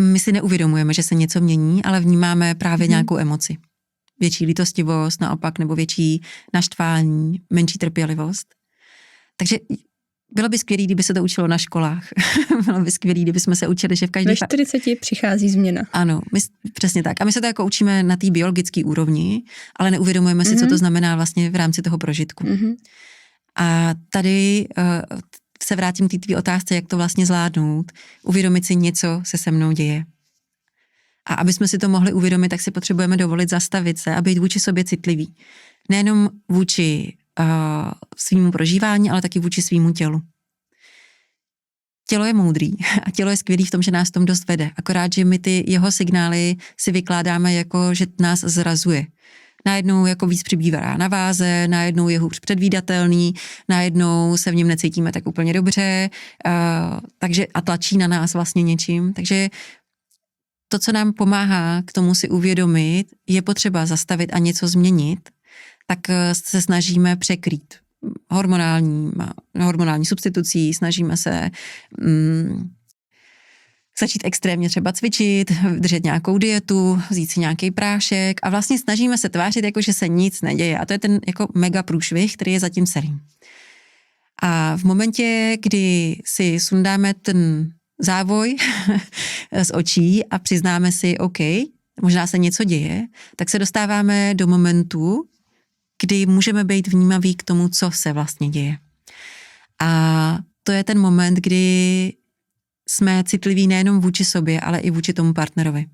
my si neuvědomujeme, že se něco mění, ale vnímáme právě nějakou emoci. Větší lítostivost naopak, nebo větší naštvání, menší trpělivost. Takže bylo by skvělé, kdyby se to učilo na školách. Bylo by skvělé, kdyby jsme se učili, že v každé... Ve 40 přichází změna. Ano, přesně tak. A my se to jako učíme na té biologické úrovni, ale neuvědomujeme si, co to znamená vlastně v rámci toho prožitku. A tady se vrátím k té tvý otázce, jak to vlastně zvládnout. Uvědomit si něco se mnou děje. A aby jsme si to mohli uvědomit, tak si potřebujeme dovolit zastavit se a být vůči sobě citlivý. Nejenom vůči svýmu prožívání, ale taky vůči svýmu tělu. Tělo je moudrý a tělo je skvělý v tom, že nás tom dost vede. Akorát, že my ty jeho signály si vykládáme jako, že nás zrazuje. Najednou jako víc přibývá na váze, najednou je hůř předvídatelný, najednou se v něm necítíme tak úplně dobře, takže a tlačí na nás vlastně něčím. Takže to, co nám pomáhá k tomu si uvědomit, je potřeba zastavit a něco změnit, tak se snažíme překrýt hormonální substitucí, snažíme se začít extrémně třeba cvičit, držet nějakou dietu, vzít si nějaký prášek a vlastně snažíme se tvářit, jako že se nic neděje. A to je ten jako mega průšvih, který je zatím celý. A v momentě, kdy si sundáme ten závoj z očí a přiznáme si, OK, možná se něco děje, tak se dostáváme do momentu, kdy můžeme být vnímaví k tomu, co se vlastně děje. A to je ten moment, kdy jsme citliví nejenom vůči sobě, ale i vůči tomu partnerovi.